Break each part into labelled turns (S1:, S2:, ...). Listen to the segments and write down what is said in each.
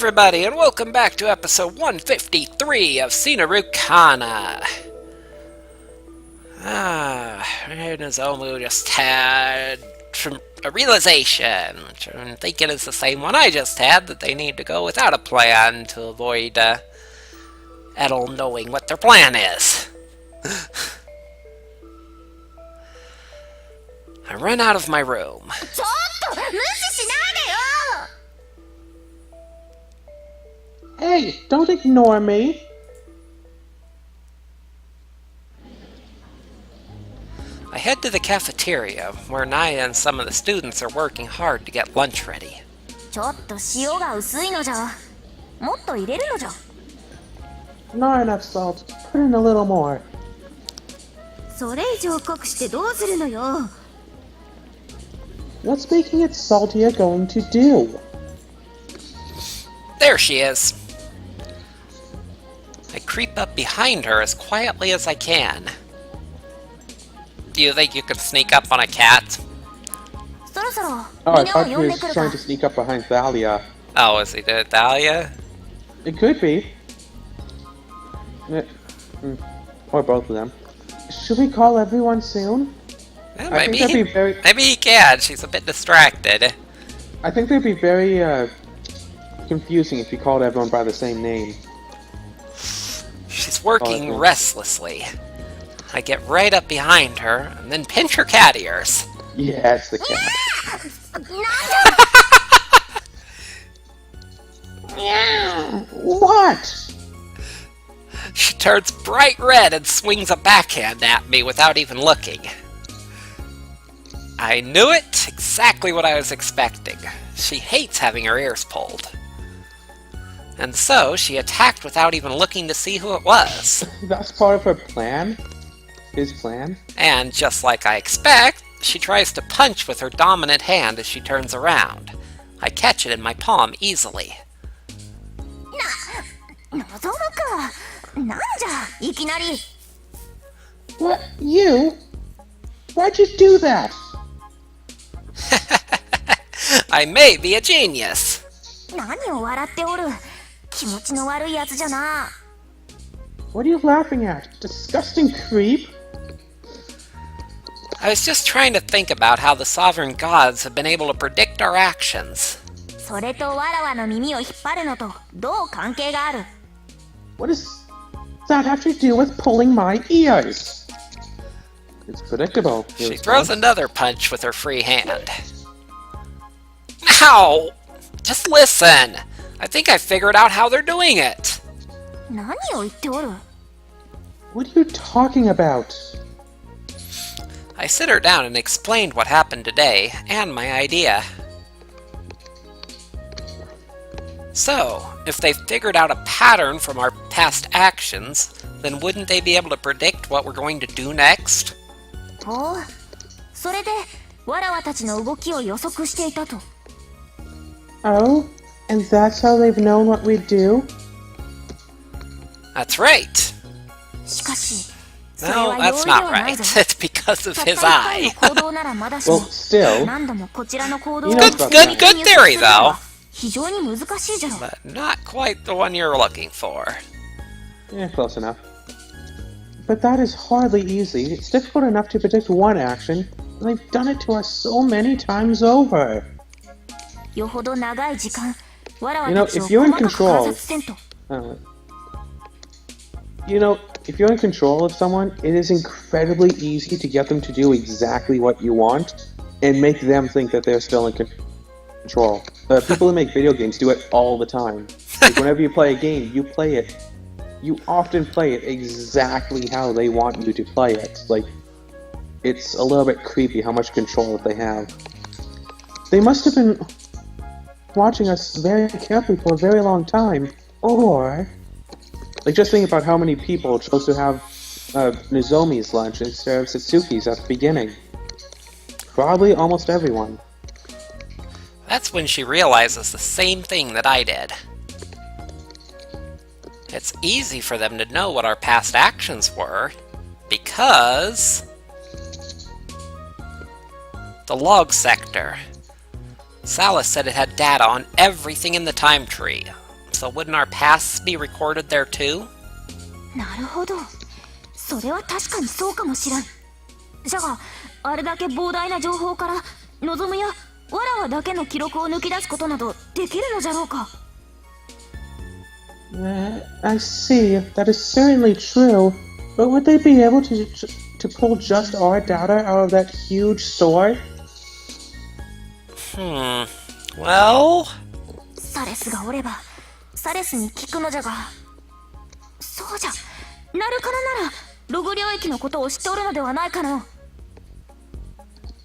S1: everybody, and welcome back to episode 153 of Seinarukana. Nozomu just had a realization, which I'm thinking is the same one I just had, that they need to go without a plan to avoid Edel knowing what their plan is. I run out of my room.
S2: Hey, don't ignore me!
S1: I head to the cafeteria, where Naya and some of the students are working hard to get lunch ready.
S2: Not enough salt. Put in a little more. What's making it saltier going to do?
S1: There she is. I creep up behind her as quietly as I can. Do you think you could sneak up on a cat?
S2: Oh, I thought he was trying to sneak up behind Thalia.
S1: Oh, is he doing Thalia?
S2: It could be. Or both of them. Should we call everyone soon?
S1: Yeah, maybe he can. She's a bit distracted.
S2: I think they'd be very, confusing if you called everyone by the same name.
S1: She's working restlessly. I get right up behind her, and then pinch her cat ears.
S2: Yeah, it's the cat. What?
S1: She turns bright red and swings a backhand at me without even looking. I knew it! Exactly what I was expecting. She hates having her ears pulled. And so, she attacked without even looking to see who it was.
S2: That's part of her plan? His plan?
S1: And just like I expect, she tries to punch with her dominant hand as she turns around. I catch it in my palm easily.
S2: What? You? Why'd you do that?
S1: I may be a genius.
S2: What are you laughing at? Disgusting creep?
S1: I was just trying to think about how the sovereign gods have been able to predict our actions.
S2: What does that have to do with pulling my ears? It's predictable.
S1: She throws another punch with her free hand. Ow! Just listen! I think I figured out how they're doing it!
S2: What are you talking about?
S1: I sit her down and explained what happened today, and my idea. So, if they figured out a pattern from our past actions, then wouldn't they be able to predict what we're going to do next?
S2: Oh, and that's how they've known what we'd do?
S1: That's right! No, that's not right. It's because of his eye.
S2: Well, still...
S1: Good theory, though. But not quite the one you're looking for.
S2: Yeah, close enough. But that is hardly easy. It's difficult enough to predict one action, and they've done it to us so many times over. You know, if you're in control... if you're in control of someone, it is incredibly easy to get them to do exactly what you want, and make them think that they're still in control. People who make video games do it all the time. Like, whenever you play a game, you often play it exactly how they want you to play it. Like, it's a little bit creepy how much control that they have. They must have been watching us very carefully for a very long time, or... Like, just think about how many people chose to have Nozomi's lunch instead of Satsuki's at the beginning. Probably almost everyone.
S1: That's when she realizes the same thing that I did. It's easy for them to know what our past actions were, because... the log sector. Salas said it had data on everything in the time tree. so wouldn't our pasts be recorded there too?
S3: なるほど。それは確かにそうかもしれん。じゃが、あれだけ膨大な情報から望むやわらわだけの記録を抜き出すことなどできるのじゃろうか。
S2: I see. That is certainly true. But would they be able to pull just our data out of that huge store?
S1: Well...
S3: サレスがおれば、サレスに聞くのじゃが。そうじゃ、ナルカナなら、ログ領域のことを知っておるのではないかの。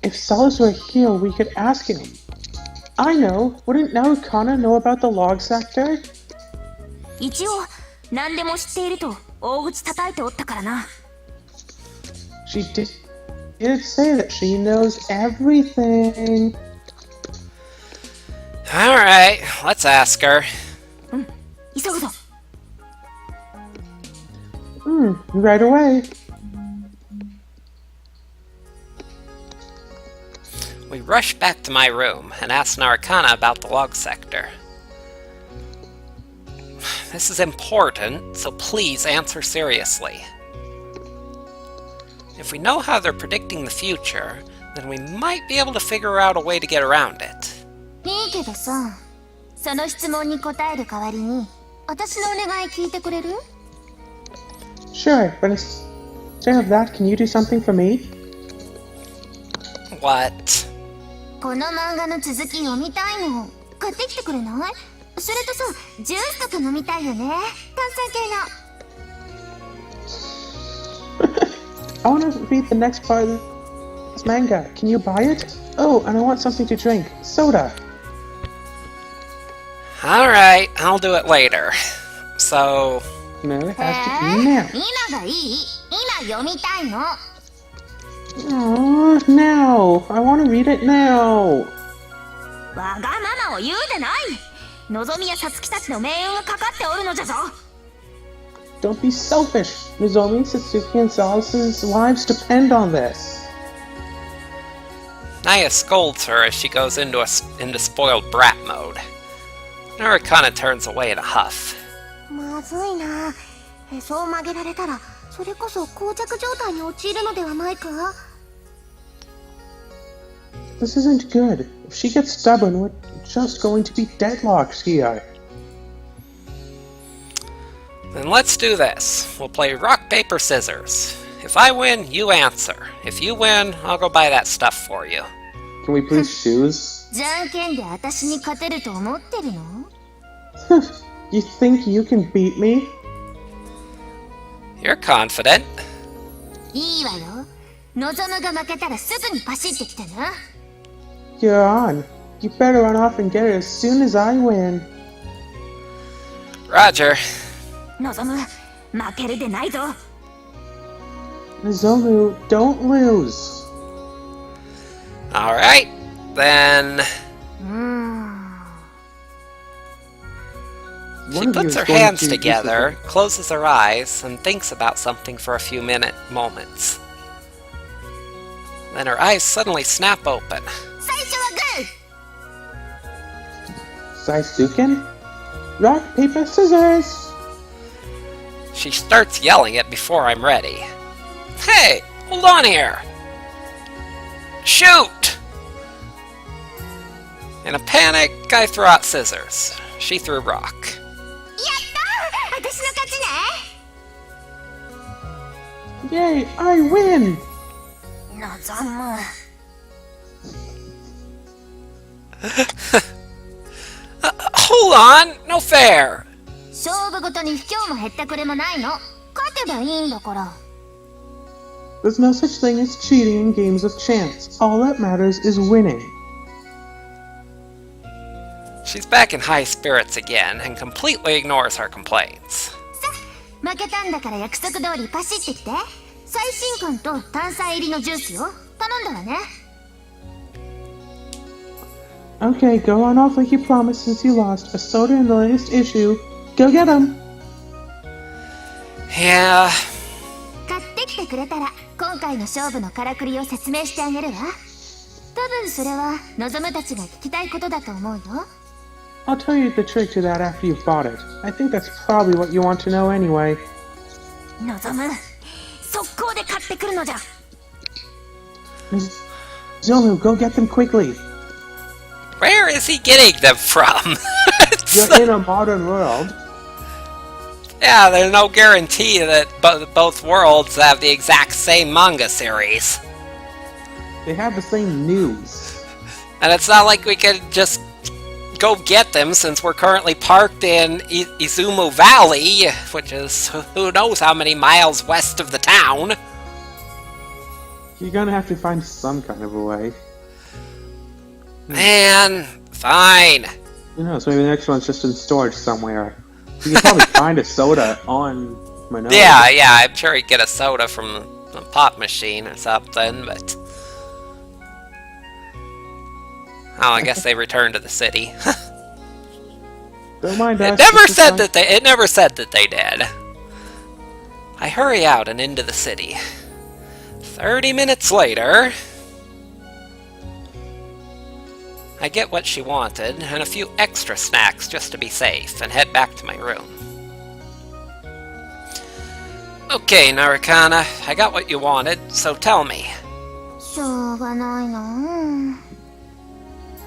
S2: If Salas were here, we could ask him. I know. Wouldn't Narukana know about the log sector?
S3: 一応、何でも知っていると大口叩いておったからな。
S2: She did say that she knows everything.
S1: Alright, let's ask her.
S3: 急ぐぞ。
S2: Right away.
S1: We rush back to my room and ask Narukana about the log sector. This is important, so please answer seriously. If we know how they're predicting the future, then we might be able to figure out a way to get around it.
S3: いいけどさ、その質問に答える代わりに、私のお願い聞いてくれる？
S2: Sure, but instead of that, can you do something for me?
S1: What?
S3: この漫画の続き読みたいの。買ってきてくれない？それとさ、ジュースとか飲みたいよね。炭酸系の。
S2: I want to read the next part of this manga. Can you buy it? Oh, and I want something to drink. Soda.
S1: Alright, I'll do it later. So...
S2: No, it has to be now.
S3: 今がいい？今読みたいの。
S2: Oh, now. I want to read it now.
S3: わがままを言うでない。のぞみやさつきたちの命運がかかっておるのじゃぞ。
S2: Don't be selfish. Nozomi, Satsuki, and Salas's lives depend on this.
S1: Naya scolds her as she goes into spoiled brat mode. Narukana turns away in a huff.
S3: まずいな。へそを曲げられたら、それこそ膠着状態に陥るのではないか？
S2: This isn't good. If she gets stubborn, we're just going to be deadlocked here.
S1: Then let's do this. We'll play rock, paper, scissors. If I win, you answer. If you win, I'll go buy that stuff for you.
S2: Can we please choose?
S3: じゃんけんで私に勝てると思ってるの？
S2: You think you can beat me?
S1: You're confident.
S3: いいわよ。のぞむが負けたらすぐにパシってきてな。
S2: You're on. You better run off and get it as soon as I win.
S1: Roger.
S3: のぞむ、負けるでないぞ。
S2: Nozomu, don't lose.
S1: Alright, then... She puts her hands together, closes her eyes, and thinks about something for a few moments. Then her eyes suddenly snap open.
S3: 最初はグー。
S2: Saisuken? Rock, paper, scissors!
S1: She starts yelling it before I'm ready. Hey, hold on here! Shoot! In a panic, I throw out scissors. She threw rock.
S3: やったー！私の勝ちね。
S2: Yay, I win!
S3: のぞむ。
S1: Hold on! No fair!
S3: 勝負ごとに卑怯もへったくれもないの。勝てばいいんだから。
S2: There's no such thing as cheating in games of chance. All that matters is winning.
S1: She's back in high spirits again and completely ignores her complaints.
S3: さ、負けたんだから約束通りパシってきて。最新刊と炭酸入りのジュースよ。頼んだわね。
S2: Okay, go on off like you promised since you lost. A soda in the latest issue. Go get them!
S1: Yeah...
S3: 買ってきてくれたら今回の勝負のからくりを説明してあげるわ。多分それは望むたちが聞きたいことだと思うよ。
S2: I'll tell you the trick to that after you've bought it. I think that's probably what you want to know anyway.
S3: 望む速攻で買ってくるのじゃ
S2: Zolu, go get them quickly.
S1: Where is he getting them from?
S2: You're in a modern world.
S1: Yeah, there's no guarantee that both worlds have the exact same manga series.
S2: They have the same news.
S1: And it's not like we could just go get them since we're currently parked in Izumo Valley, which is who knows how many miles west of the town.
S2: You're gonna have to find some kind of a way.
S1: Man, fine.
S2: Who knows, maybe the next one's just in storage somewhere. You can probably find a soda on Manila.
S1: Yeah, I'm sure he'd get a soda from a pop machine or something, but... Oh, I guess they returned to the city.
S2: Don't mind us.
S1: It never said that they did. I hurry out and into the city. 30 minutes later... I get what she wanted, and a few extra snacks just to be safe, and head back to my room. Okay, Narukana, I got what you wanted, so tell me.
S3: しょうがないな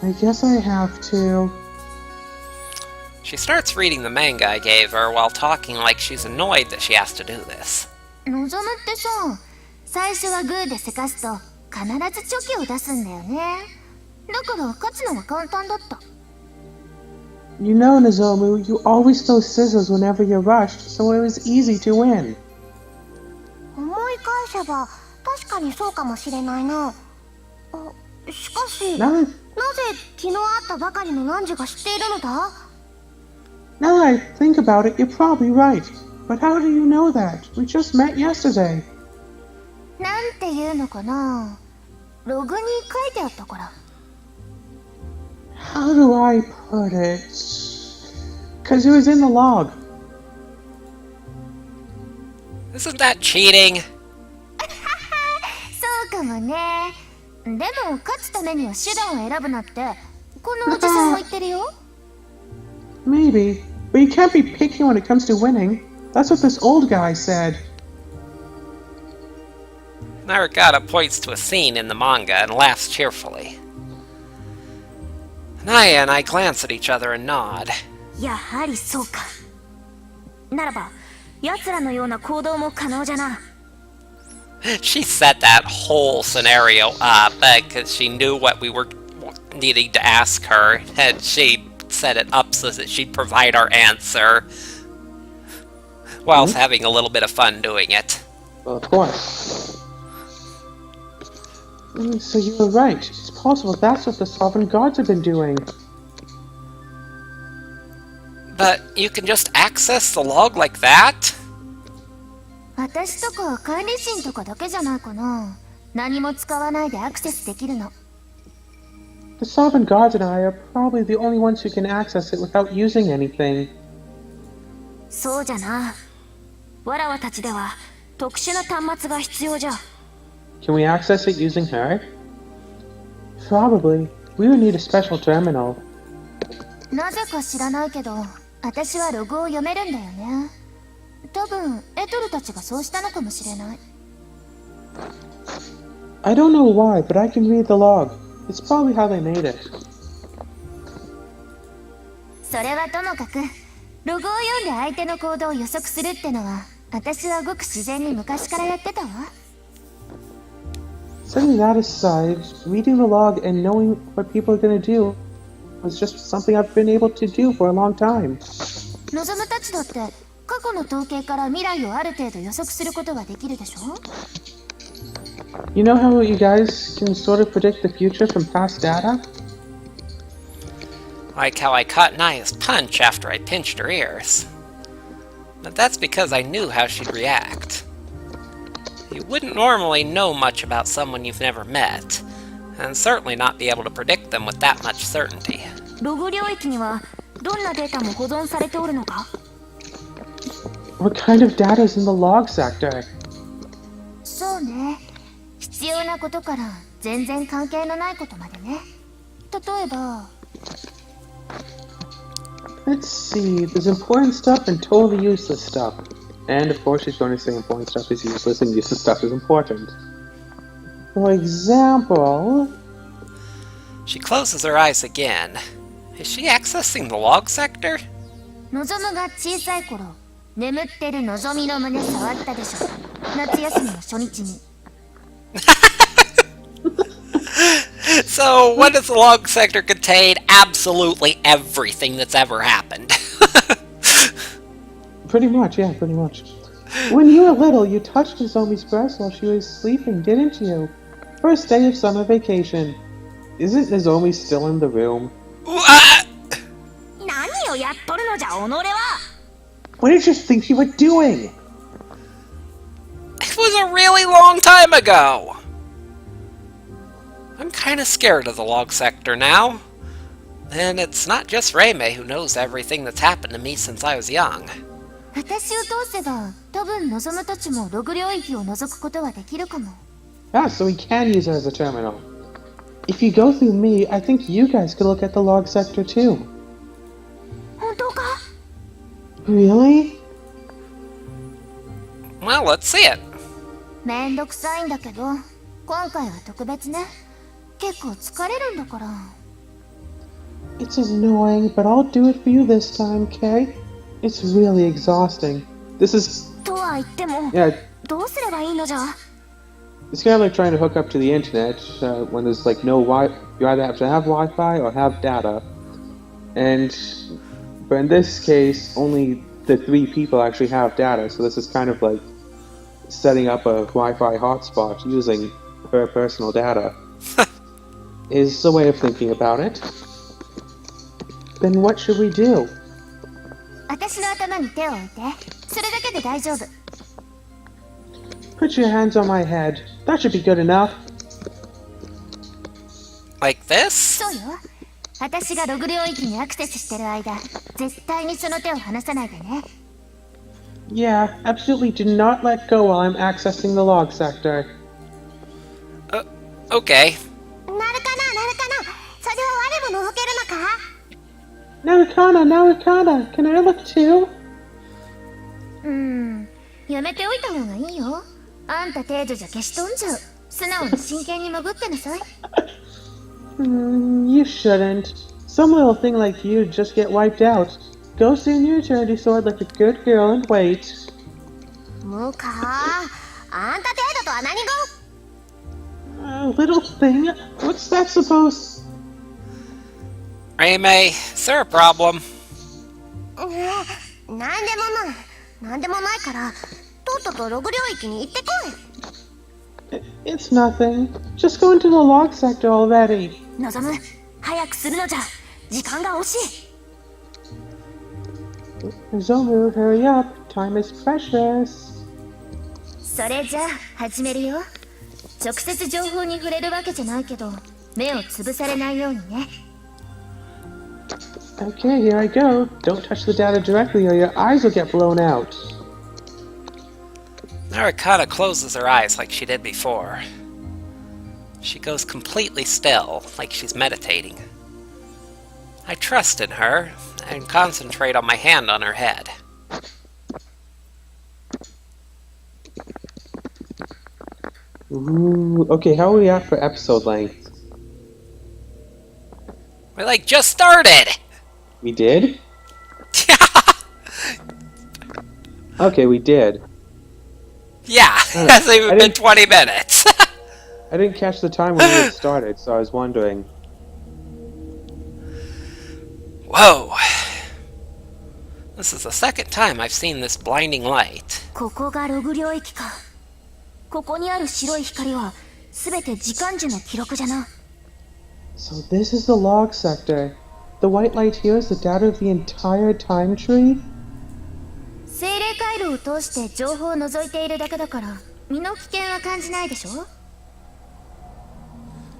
S2: I guess I have to.
S1: She starts reading the manga I gave her while talking like she's annoyed that she has to do this.
S3: 望むってさ最初はグーでせかすと必ずチョキを出すんだよねだから勝つのが簡単だった
S2: You know, Nozomu, you always throw scissors whenever you're rushed, so it was easy to win.
S3: 思い返せば確かにそうかもしれないなしかし
S2: Now
S3: なぜ昨日会ったばかりのランジが知っているのだ
S2: that I think about it, you're probably right. But how do you know that? We just met yesterday.
S3: なんていうのかなログに書いてあったから
S2: How do I put it? 'Cause it was in the log.
S1: Isn't that cheating?
S3: そうかもねでも勝つためには手段を選ぶなってこのおじさんも言ってるよ
S2: Maybe, but you can't be picky when it comes to winning. That's what this old guy said.
S1: Narukana points to a scene in the manga and laughs cheerfully. Naya and I glance at each other and nod.
S3: やはりそうかならば奴らのような行動も可能じゃな
S1: She set that whole scenario up because she knew what we were needing to ask her, and she set it up so that she'd provide our answer, whilst having a little bit of fun doing it.
S2: Well, of course. So you were right. It's possible that's what the Sovereign Guards have been doing.
S1: But you can just access the log like that?
S3: 私とか管理人とかだけじゃないかな何も使わないでアクセスできるの
S2: The Sovereign Guards and I are probably the only ones who can access it without using anything.
S3: そうじゃなわらわたちでは特殊な端末が必要じゃ
S2: Can we access it using her? Probably. We would need a special terminal.
S3: なぜか知らないけど私はログを読めるんだよね多分エトルたちがそうしたのかもしれない
S2: I don't know why, but I can read the log. It's probably how they made it.
S3: それはともかくログを読んで相手の行動を予測するってのは私はごく自然に昔からやってたわ
S2: Setting that aside, reading the log and knowing what people are going to do was just something I've been able to do for a long time.
S3: 望むたちだって過去の統計から未来をある程度予測することができるでしょ
S2: You know how you guys can sort of predict the future from past data?
S1: Like how I caught Naya's punch after I pinched her ears. But that's because I knew how she'd react. You wouldn't normally know much about someone you've never met, and certainly not be able to predict them with that much certainty.
S3: ログ領域にはどんなデータも保存されておるのか
S2: What kind of data is in the log sector?
S3: そうね必要なことから全然関係のないことまでね例えば
S2: Let's see, there's important stuff and totally useless stuff. And of course she's going to say important stuff is useless and useless stuff is important. For example...
S1: She closes her eyes again. Is she accessing the log sector?
S3: のぞむが小さい頃、眠ってるのぞみの胸触ったでしょ。夏休みの初日に。
S1: So, what does the log sector contain? Absolutely everything that's ever happened.
S2: Pretty much, yeah, pretty much. When you were little, you touched Nozomi's breast while she was sleeping, didn't you? First day of summer vacation. Isn't Nozomi still in the room? What did you think you were doing?
S1: It was a really long time ago. I'm kinda scared of the log sector now. And it's not just Reimei who knows everything that's happened to me since I was young.
S3: 私を通せば、多分望むたちもログ領域を覗くことはできるかも。
S2: Ah, so we can use her as a terminal. If you go through me, I think you guys could look at the log sector too.
S3: 本当か?
S2: Really?
S1: Well, let's see it.
S3: めんどくさいんだけど、今回は特別ね。結構疲れるんだから。
S2: It's annoying, but I'll do it for you this time, Kay. It's really exhausting. This is...
S3: とは言っても、
S2: Yeah,
S3: どうすればいいのじゃ?
S2: it's kind of like trying to hook up to the internet when there's like no Wi. You either have to have Wi-Fi or have data. But in this case, only the 3 people actually have data, so this is kind of like setting up a Wi-Fi hotspot using her personal data. Is the way of thinking about it. Then what should we do?
S3: 私の頭に手を置いて。それだけで大丈夫。
S2: Put your hands on my head. That should be good enough.
S1: Like this?
S3: そうよ。私がログ領域にアクセスしてる間、絶対にその手を離さないでね。
S2: Yeah, absolutely do not let go while I'm accessing the log sector.
S1: Okay.
S3: なるかな、なるかな。それを我も覗けるのか?
S2: Narukana, can I look too?
S3: やめておいた方がいいよ。あんた程度じゃ消し飛んじゃう。素直に真剣に潜ってなさい。
S2: You shouldn't. Some little thing like you just get wiped out. Go see in your eternity sword like a good girl and wait.
S3: もうかあんた程度とは何語?
S2: Little thing? What's that supposed?
S1: Reimei, is there a problem?
S3: なんでもないから、とっととログ領域に行ってこい。
S2: It's nothing. Just go into the log sector already.
S3: 望む、早くするのじゃ。時間が惜しい。
S2: Nozomu, hurry up. Time is precious.
S3: それじゃあ始めるよ。直接情報に触れるわけじゃないけど、目を潰されないようにね。
S2: Okay, here I go. Don't touch the data directly or your eyes will get blown out.
S1: Narukana closes her eyes like she did before. She goes completely still, like she's meditating. I trust in her, and concentrate on my hand on her head.
S2: Ooh, okay, how are we at for episode length?
S1: We just started!
S2: We did? Okay, we did.
S1: Yeah, it hasn't even been 20 minutes.
S2: I didn't catch the time when we had started, so I was wondering.
S1: Whoa. This is the second time I've seen this blinding light.
S3: ここがログ領域か。ここにある白い光は全て時間樹の記録じゃな。
S2: So this is the log sector. The white light here is the data of the entire time tree?
S3: 精霊回路を通して情報を覗いているだけだから、身の危険は感じないでしょ?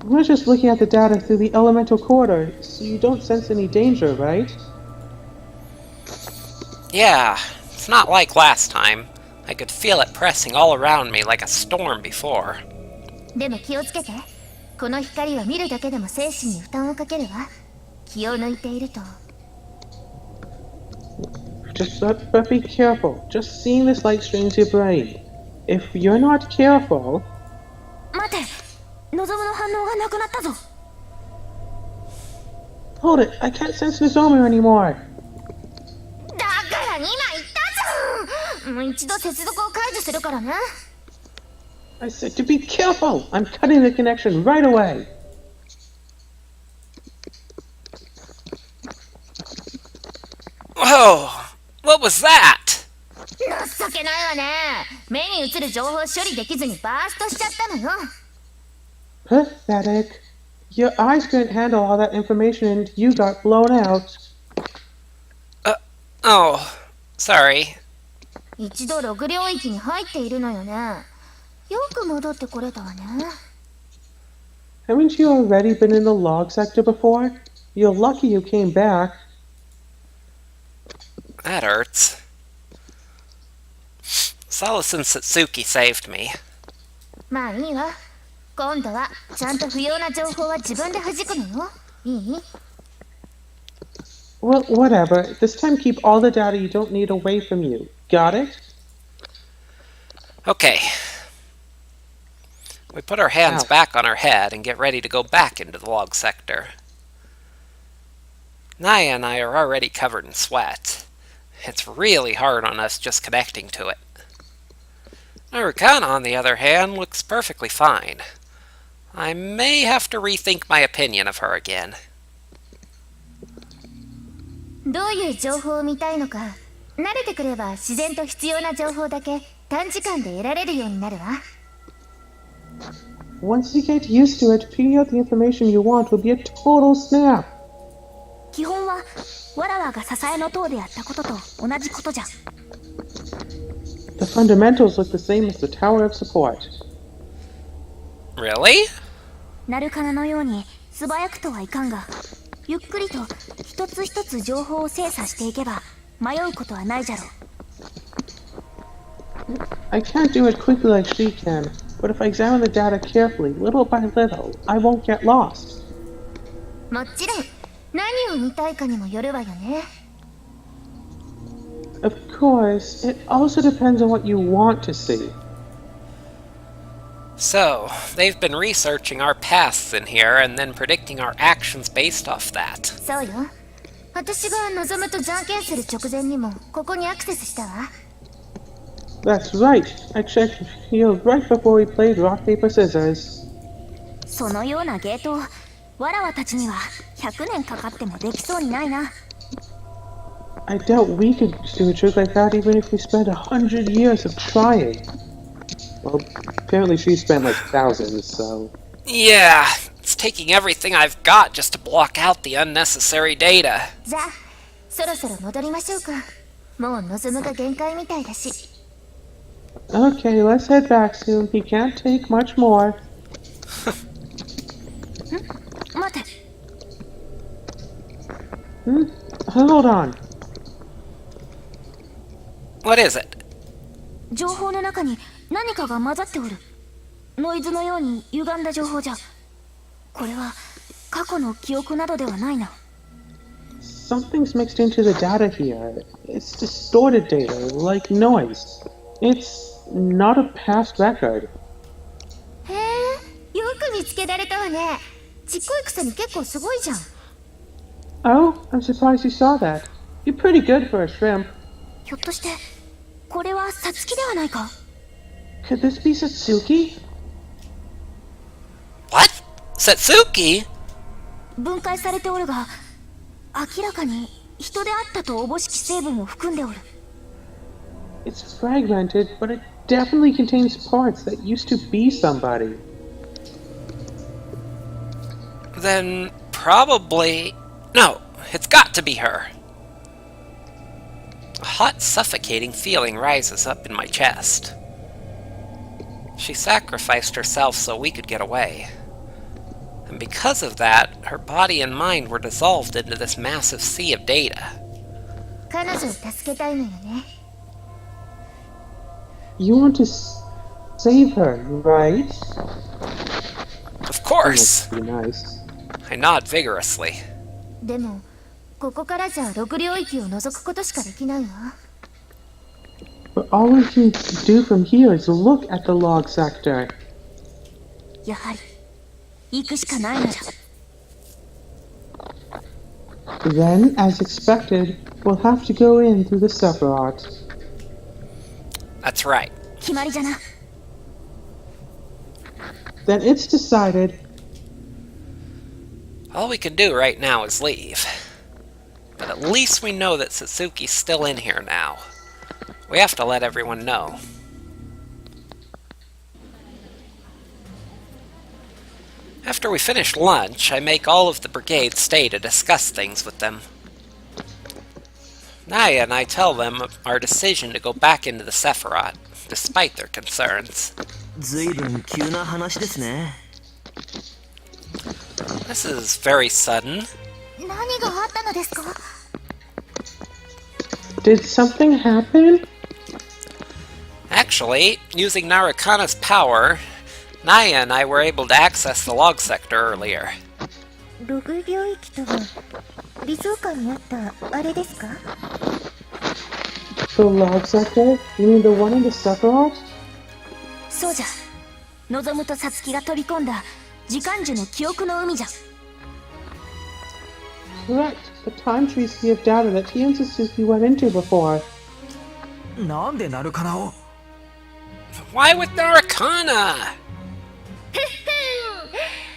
S2: We're just looking at the data through the elemental corridor, so you don't sense any danger, right?
S1: Yeah, it's not like last time. I could feel it pressing all around me like a storm before.
S3: でも気をつけて。この光は見るだけでも精神に負担をかけるわ。気を抜いていると。
S2: But be careful. Just seeing this light strains your brain. If you're not careful...
S3: 待て、望の反応がなくなったぞ。
S2: Hold it, I can't sense Nozomu anymore.
S3: だから今言ったじゃん。もう一度接続を解除するからね。
S2: I said to be careful! I'm cutting the connection right away!
S1: Whoa! What was that?
S3: 情けないわね。目に映る情報を処理できずにバーストしちゃったのよ。
S2: Pathetic. Your eyes couldn't handle all that information and you got blown out.
S1: Oh, sorry.
S3: 一度ログ領域に入っているのよね。よく戻ってこれたわね。
S2: Haven't you already been in the log sector before? You're lucky you came back.
S1: That hurts. Solace and Satsuki saved me.
S3: まあいいわ。今度はちゃんと不要な情報は自分で弾くのよ。いい？
S2: Well, whatever. This time keep all the data you don't need away from you. Got it?
S1: Okay. We put our hands back on our head and get ready to go back into the log sector. Naya and I are already covered in sweat. It's really hard on us just connecting to it. Seinarukana, on the other hand, looks perfectly fine. I may have to rethink my opinion of her again.
S3: どういう情報を見たいのか、慣れてくれば自然と必要な情報だけ短時間で得られるようになるわ。
S2: Once you get used to it, picking out the information you want will be a total snap.
S3: 基本はわらわが支えの塔でやったことと同じことじゃん。
S2: The fundamentals look the same as the Tower of Support.
S1: Really?
S3: ナルカナのように素早くとはいかんが、ゆっくりと一つ一つ情報を精査していけば迷うことはないじゃろう。
S2: I can't do it quickly like she can, but if I examine the data carefully, little by little, I won't get lost.
S3: もちろん何を見たいかにもよるわよね。
S2: Of course, it also depends on what you want to see.
S1: So, they've been researching our pasts in here and then predicting our actions based off that.
S3: そうよ。私が望むとじゃんけんする直前にもここにアクセスしたわ。
S2: That's right. I checked here right before we played rock, paper, scissors.
S3: そのようなゲートをわらわたちには100年かかってもできそうにないな。
S2: I doubt we could do a trick like that even if we spent 100 years of trying. Well, apparently she spent like thousands, so...
S1: Yeah, it's taking everything I've got just to block out the unnecessary data.
S3: じゃあ、そろそろ戻りましょうか。もう望むが限界みたいだし。
S2: Okay, let's head back soon. He can't take much more.
S3: 待て。
S2: Hold on.
S1: What is it?
S3: 情報の中に何かが混ざっておる。ノイズのように歪んだ情報じゃ。これは過去の記憶などではないな。
S2: Something's mixed into the data here. It's distorted data, like noise. It's not a past record.
S3: へえ、よく見つけられたわね。ちっこいくせに結構すごいじゃん。
S2: Oh, I'm surprised you saw that. You're pretty good for a shrimp.
S3: ひょっとしてこれはサツキではないか。
S2: Could this be Satsuki?
S1: What? Satsuki?
S3: 分解されておるが、明らかに人であったとおぼしき成分を含んでおる。
S2: It's fragmented, but it definitely contains parts that used to be somebody.
S1: Then probably... No, it's got to be her. A hot, suffocating feeling rises up in my chest. She sacrificed herself so we could get away. And because of that, her body and mind were dissolved into this massive sea of data.
S3: 彼女を助けたいのよね。
S2: You want to save her, right?
S1: Of course!
S2: That's pretty nice.
S1: I nod vigorously.
S3: でもここからじゃログ領域を覗くことしかできないわ。
S2: But all we can do from here is look at the log sector.
S3: やはり行くしかないのじゃ。
S2: Then, as expected, we'll have to go in through the Sephiroth.
S1: That's right.
S3: 決まりじゃな。
S2: Then it's decided.
S1: All we can do right now is leave. But at least we know that Satsuki's still in here now. We have to let everyone know. After we finish lunch, I make all of the brigade stay to discuss things with them. Naya and I tell them our decision to go back into the Sephiroth, despite their concerns.
S4: ずいぶん急な話ですね。
S1: This is very sudden.
S3: 何があったのですか？
S2: Did something happen?
S1: Actually, using Narukana's power, Naya and I were able to access the log sector earlier.
S3: ログ領域とは理想下にあったあれですか？
S2: The log sector? You mean the one in the Sephiroth?
S3: そうじゃ。望むとさつきが飛び込んだ時間樹の記憶の海じゃ。
S2: Correct. The time tree sea of data that he and Suzuki went into before.
S4: なんでナルカナを？
S1: Why with Narukana?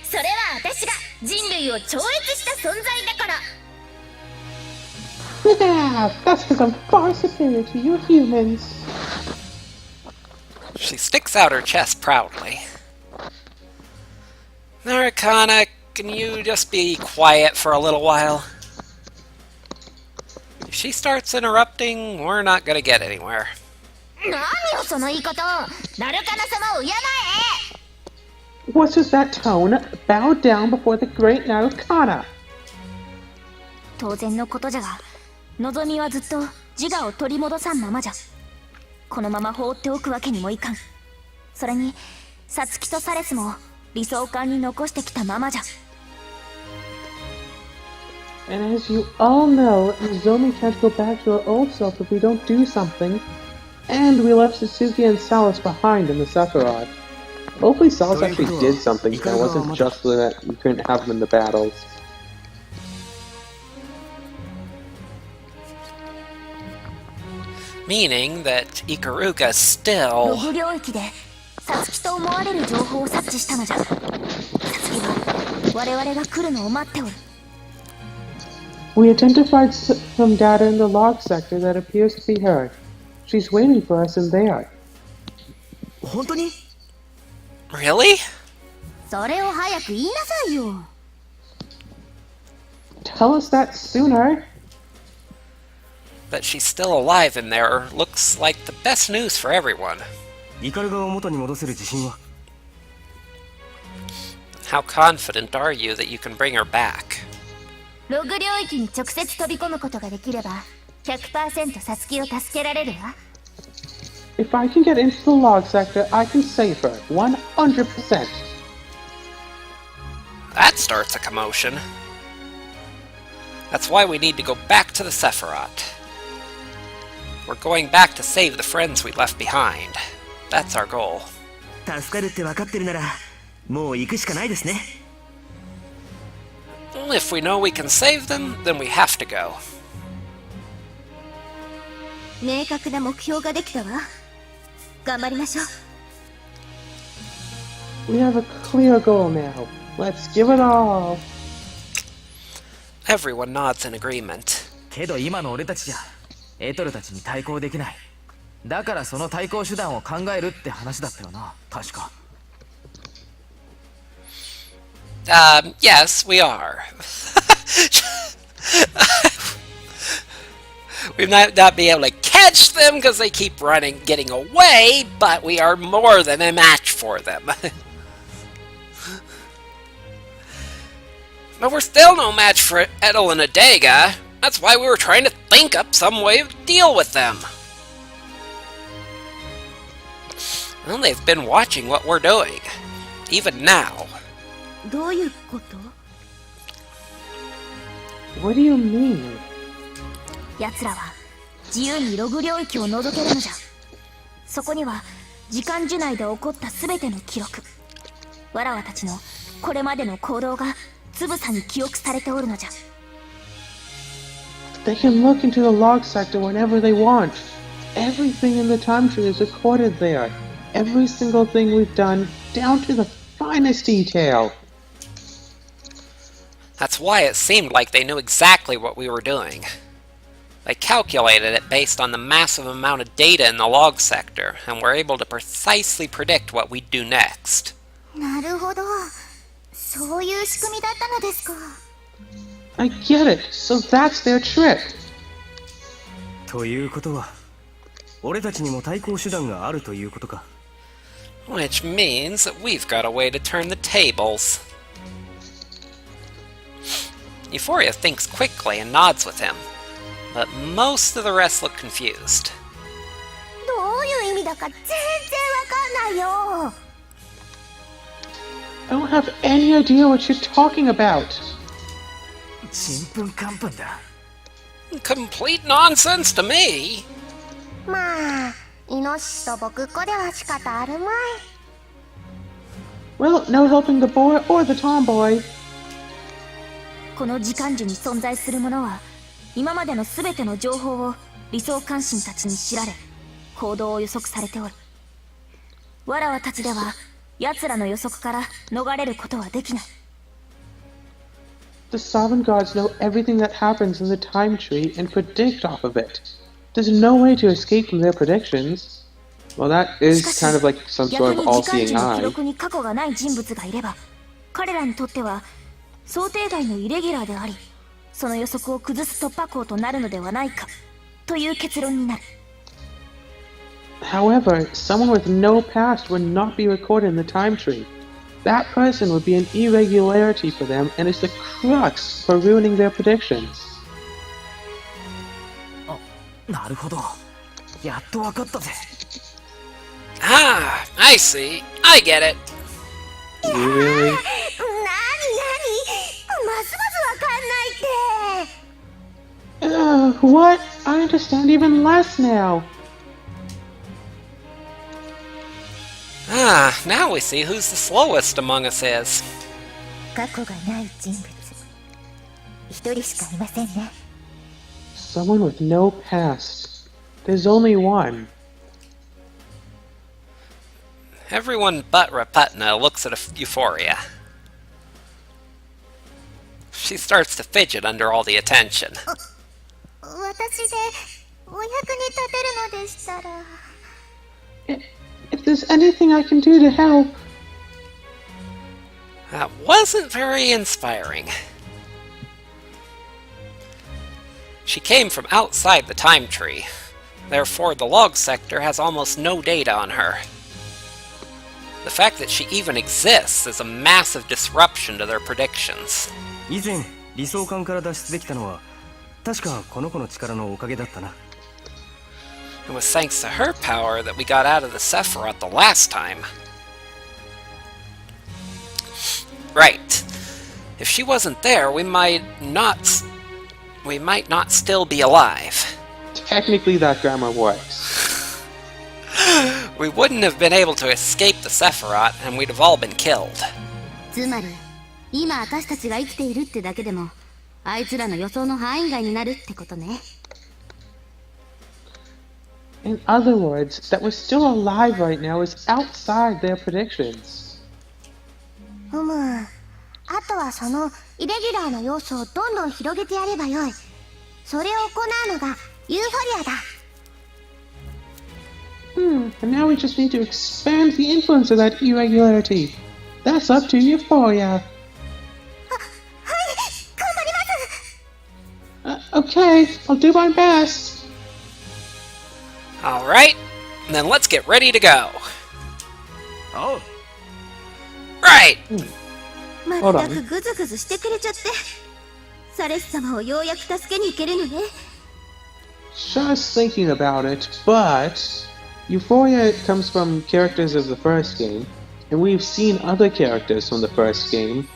S3: それは私が人類を超越した存在だから。
S2: Yeah, that's because I'm far superior to you humans.
S1: She sticks out her chest proudly. Narukana, can you just be quiet for a little while? If she starts interrupting, we're not gonna get anywhere.
S3: 何よその言い方。ナルカナ様を敬え。
S2: What was that tone? Bow down before the great Narukana.
S3: 当然のことじゃが、望みはずっと自我を取り戻さんままじゃ。このまま放っておくわけにもいかん。それに、サツキとサレスも理想感に残してきたままじゃ。
S2: And as you all know, Nozomi can't go back to her old self if we don't do something. And we left Suzuki and Salas behind in the Sephiroth. Hopefully Salas actually did something, so it wasn't just that you couldn't have him in the battles.
S1: Meaning that Ikaruga
S3: ロ
S1: still...
S3: グ領域でサツキと思われる情報を察知したのじゃ。サツキは我々が来るのを待っておる。
S2: We identified some data in the log sector that appears to be her. She's waiting for us in there.
S4: 本当に？
S1: Really?
S3: それを早く言いなさいよ。
S2: Tell us that sooner.
S1: That she's still alive in there looks like the best news for everyone.
S4: イカルガを元に戻せる自信は？
S1: How confident are you that you can bring her back?
S3: ログ領域に直接飛び込むことができれば 100% サツキを助けられるわ。
S2: If I can get into the log sector, I can save her. 100%.
S1: That starts a commotion. That's why we need to go back to the Sephiroth. We're going back to save the friends we left behind. That's our goal.
S4: 助かるって分かってるならもう行くしかないですね。
S1: Well, if we know we can save them, then we have to go.
S3: 明確な目標ができたわ。頑張りましょう。
S2: We have a clear goal now. Let's give it all.
S1: Everyone nods in agreement.
S4: けど今の俺たちじゃエトルたちに対抗できない。だからその対抗手段を考えるって話だったよな、確か。
S1: Yes, we are. We might not be able to catch them because they keep running, getting away, but we are more than a match for them. But we're still no match for Edel and Adega. That's why we were trying to think up some way to deal with them. Well, they've been watching what we're doing. Even now.
S3: どういうこと？
S2: What do you mean?
S3: 奴らは自由にログ領域を覗けるのじゃ。そこには時間樹内で起こった全ての記録、わらわたちのこれまでの行動がつぶさに記憶されておるのじゃ。
S2: They can look into the log sector whenever they want. Everything in the time tree is recorded there. Every single thing we've done, down to the finest detail.
S1: That's why it seemed like they knew exactly what we were doing. They calculated it based on the massive amount of data in the log sector, and were able to precisely predict what we'd do next.
S3: なるほど、そういう仕組みだったのですか。
S2: I get it. So that's their trick.
S5: ということは、俺たちにも対抗手段があるということか。
S1: Which means that we've got a way to turn the tables. Euphoria thinks quickly and nods with him, but most of the rest look confused.
S3: どういう意味だか全然わかんないよ。
S2: I don't have any idea what you're talking about.
S4: ちんぷんかんぷんだ。
S1: Complete nonsense to me!
S3: まあ、イノシシと僕っ子では仕方あるまい。
S2: Well, no helping the boy or the tomboy.
S3: この時間樹に存在するものは、今までの全ての情報を理想関心たちに知られ、行動を予測されておる。わらわたちでは、奴らの予測から逃れることはできない。
S2: The sovereign gods know everything that happens in the time tree and predict off of it. There's no way to escape from their predictions. Well, that is kind of like some sort of all-seeing
S3: 逆に時間樹の記
S2: eye.
S3: 録に過去がない人物がいれば、彼らにとっては想定外のイレギュラーであり、その予測を崩す突破口となるのではないかという結論になる。
S2: However, someone with no past would not be recorded in the time tree. That person would be an irregularity for them and is the crux for ruining their predictions.
S4: なるほど。やっとわかったぜ。
S1: Ah, I see. I get it.
S2: You really?
S3: なになに、ますますわかんないって。
S2: What? I understand even less now.
S1: Ah, now we see who's the slowest among us is.
S3: 過去がない人物、一人しかいませんね。
S2: Someone with no past. There's only one.
S1: Everyone but Raputna looks at Euphoria. She starts to fidget under all the attention.
S3: 私でお役に立てるのでしたら。
S2: If there's anything I can do to help.
S1: That wasn't very inspiring. She came from outside the time tree. Therefore, the log sector has almost no data on her. The fact that she even exists is a massive disruption to their predictions.
S5: 以前理想感から脱出できたのは確かこの子の力のおかげだったな。
S1: It was thanks to her power that we got out of the Sephiroth the last time. Right. If she wasn't there, we might not still be alive.
S2: Technically, that grammar works.
S1: We wouldn't have been able to escape the Sephiroth, and we'd have all been killed.
S6: つまり今私たちが生きているってだけでもあいつらの予想の範囲外になるってことね。
S2: In other words, that we're still alive right now is outside their predictions.
S3: あとはそのイレギュラーの要素をどんどん広げてやればよい。それを行うのがユーフォリアだ。
S2: And now we just need to expand the influence of that irregularity. That's up to Euphoria.
S3: はい、頑張ります。
S2: Okay, I'll do my best.
S1: Alright, then let's get ready to go.
S5: おう。
S1: Right!
S3: まったくグズグズしてくれちゃって。サレス様をようやく助けに行けるのね。
S2: Just thinking about it, but Euphoria comes from characters of the first game, and we've seen other characters from the first game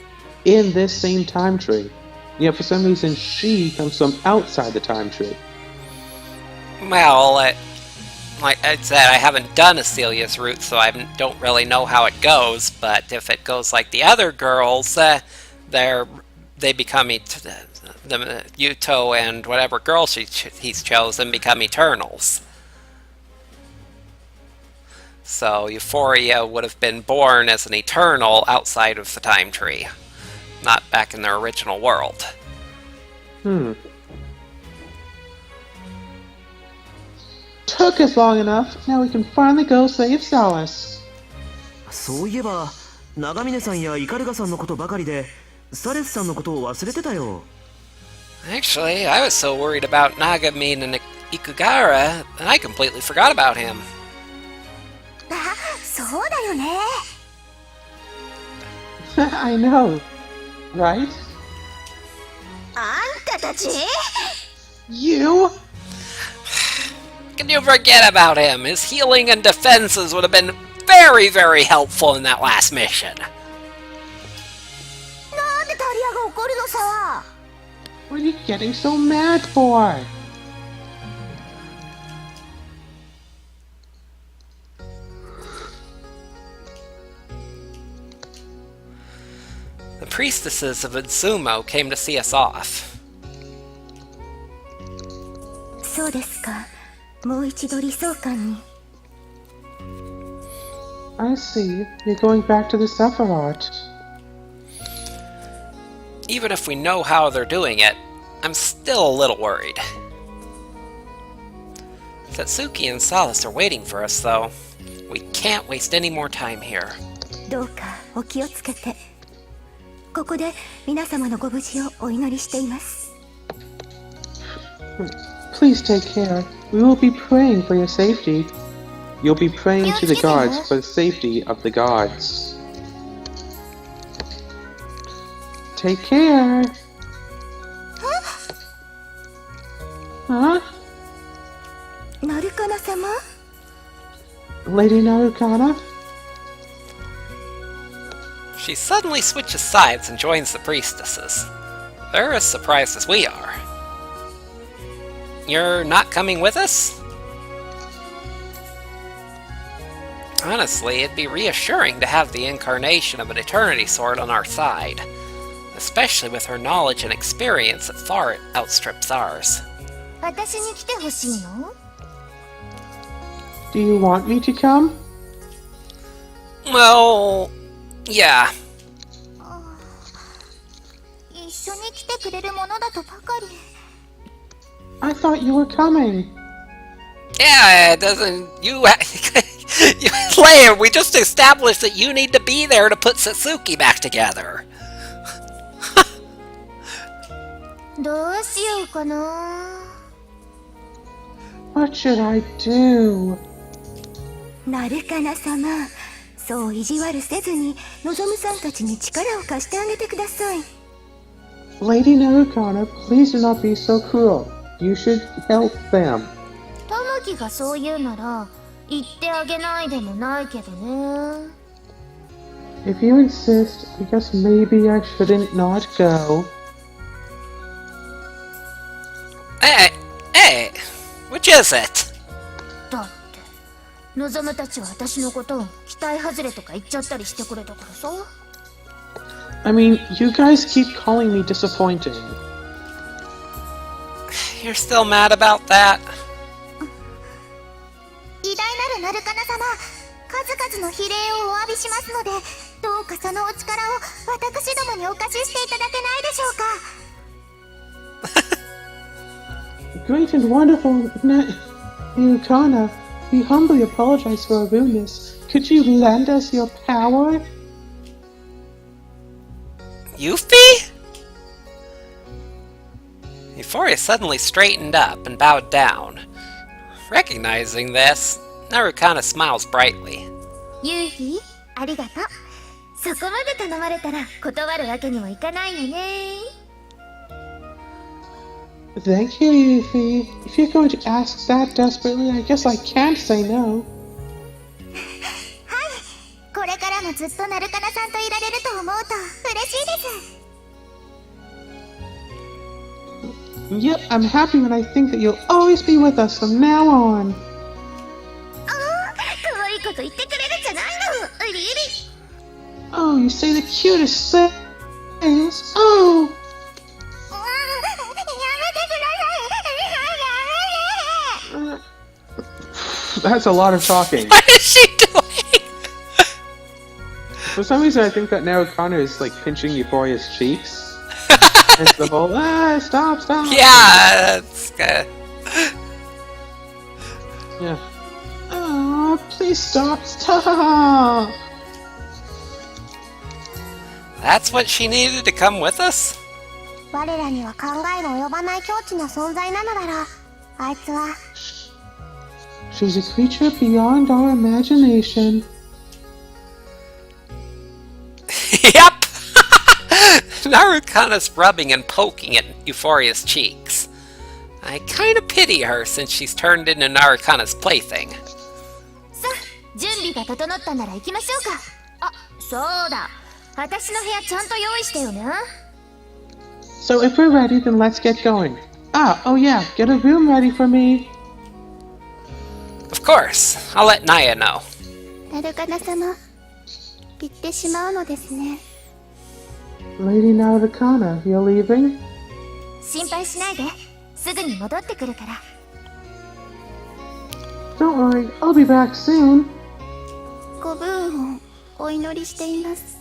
S2: in this same time tree. Yet for some reason she comes from outside the time tree.
S1: Well, like I said, I haven't done Aselia's route, so I don't really know how it goes, but if it goes like the other girls, they become the Yuto and whatever girl he's chosen become Eternals. So Euphoria would have been born as an Eternal outside of the time tree, not back in their original world.
S2: Took us long enough. Now we can finally go save Solace.
S5: そういえば長峰さんやイカルガさんのことばかりでサレスさんのことを忘れてたよ。
S1: Actually, I was so worried about Nagamine and Ikugara that I completely forgot about him.
S3: あ、そうだよね。
S2: I know, right?
S3: あんたたち
S2: You?
S1: Can you forget about him? His healing and defenses would have been very, very helpful in that last mission.
S3: なんでタリアが怒るのさ。
S2: What are you getting so mad for?
S1: The priestesses of Itsumo came to see us off.
S3: そうですか。もう一度理想館に。
S2: I see. You're going back to the Sephiroth.
S1: Even if we know how they're doing it, I'm still a little worried. Satsuki and Solace are waiting for us, though. We can't waste any more time here.
S3: どうかお気をつけて。ここで皆様のご無事をお祈りしています。
S2: Please take care. We will be praying for your safety. You'll be praying to the gods for the safety of the gods. Take care. Huh?
S3: ナルカナ様
S2: Lady Narukana?
S1: She suddenly switches sides and joins the priestesses. They're as surprised as we are. You're not coming with us? Honestly, it'd be reassuring to have the incarnation of an Eternity Sword on our side, especially with her knowledge and experience that far outstrips ours.
S3: 私に来てほしいの
S2: Do you want me to come?
S1: Well, yeah.
S3: 一緒に来てくれるものだとばかり。
S2: I thought you were coming.
S1: Yeah, it doesn't... Leia, we just established that you need to be there to put Satsuki back together.
S3: どうしようかな。
S2: What should I do?
S3: ナルカナ様、そう意地悪せずに望さんたちに力を貸してあげてください。
S2: Lady Narukana, please do not be so cruel. You should help them.
S3: タマキがそう言うなら言ってあげないでもないけどね。
S2: If you insist, I guess maybe I shouldn't not go.
S1: Hey, which is it?
S3: だって望たちは私のことを期待外れとか言っちゃったりしてくれたからさ。
S2: I mean, you guys keep calling me disappointing.
S1: You're still mad about that?
S3: 偉大なるナルカナ様、数々の比例をお詫びしますので、どうかそのお力を私どもにお貸ししていただけないでしょうか。
S2: Great and wonderful Narukana, we humbly apologize for our rudeness. Could you lend us your power?
S1: Yuffie? Euphoria suddenly straightened up and bowed down. Recognizing this, Narukana smiles brightly.
S3: ユーフィー、ありがとう。そこまで頼まれたら断るわけにはいかないよね。
S2: Thank you, Yuffie. If you're going to ask that desperately, I guess I can't say no.
S3: これからもずっとナルカナさんといられると思うと嬉しいです。
S2: Yep, I'm happy when I think that you'll always be with us from now on.
S3: 可愛いこと言ってくれるじゃないの。うりうり。
S2: Oh, you say the cutest things. Oh,
S3: やめてください。
S2: that's a lot of talking.
S1: What is she doing?
S2: For some reason, I think that Narukana is like pinching Euphoria's cheeks. It's the whole stop.
S1: Yeah, that's good.
S2: Yeah. Oh, please stop.
S1: That's what she needed to come with us?
S3: 我らには考えの及ばない境地な存在なのだろう。あいつは。
S2: She's a creature beyond our imagination.
S1: Yep! Narukana's rubbing and poking at Euphoria's cheeks. I kinda pity her since she's turned into Narukana's plaything.
S3: さあ、準備が整ったなら行きましょうか。あ、そうだ。私の部屋ちゃんと用意してよね。
S2: So if we're ready, then let's get going. Oh yeah, get a room ready for me.
S1: Of course, I'll let Naya know.
S3: ナルカナ様、行ってしまうのですね。
S2: Lady Narukana, you're leaving?
S3: 心配しないで。すぐに戻ってくるから。
S2: Don't worry, I'll be back soon.
S3: ご武運をお祈りしています。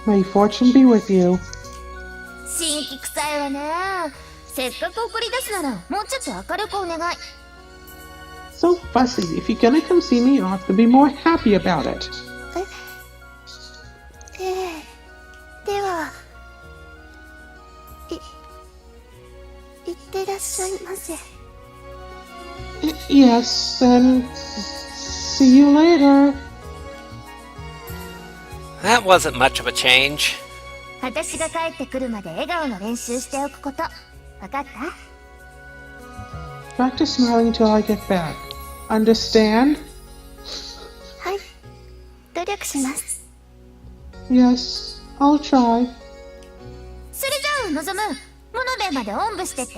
S2: May fortune be with you.
S3: 新規臭いわね。せっかく送り出すならもうちょっと明るくお願い。
S2: So fussy. If you're gonna come see me off, then be more happy about it.
S3: では、いってらっしゃいませ。
S2: Yes, then see you later.
S1: That wasn't much of a change.
S3: 私が帰ってくるまで笑顔の練習しておくこと。わかった？
S2: Practice smiling until I get back. Understand?
S3: はい。努力します。
S2: Yes, I'll try.
S3: それじゃあ、望む。モノベまでおんぶしてって。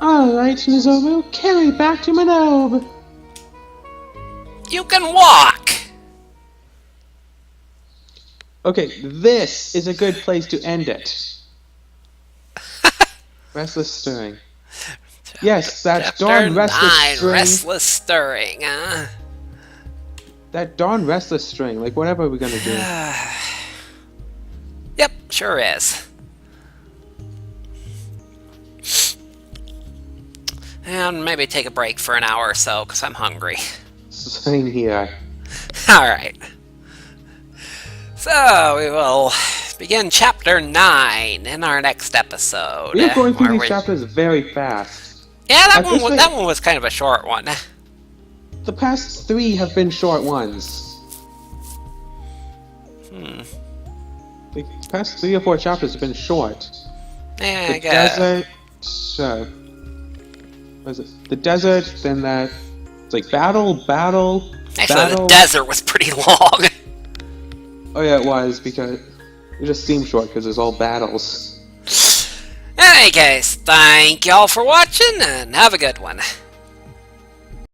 S2: Alright, Nozomu, carry back to Minobe.
S1: You can walk!
S2: Okay, this is a good place to end it. Restless stirring. Yes, that
S1: Chapter
S2: darn restless
S1: 9,
S2: string.
S1: Restless Stirring, huh?
S2: That darn restless string. Like, whatever we're gonna do.
S1: Yep, sure is. And maybe take a break for an hour or so, because I'm hungry.
S2: Same here.
S1: Alright. So, we will begin Chapter 9 in our next episode.
S2: We are going through
S1: where
S2: these
S1: we-
S2: chapters very fast.
S1: Yeah,
S2: At this rate-
S1: that one was kind of a short one.
S2: The past 3 have been short ones. The past 3 or 4 chapters have been short.
S1: Yeah,
S2: The
S1: I guess.
S2: desert. What is it? The desert, then that. It's like battle.
S1: Actually,
S2: battle.
S1: the desert was pretty long.
S2: Oh yeah, it was, because it just seemed short because there's all battles.
S1: In any case, thank y'all for watching, and have a good one.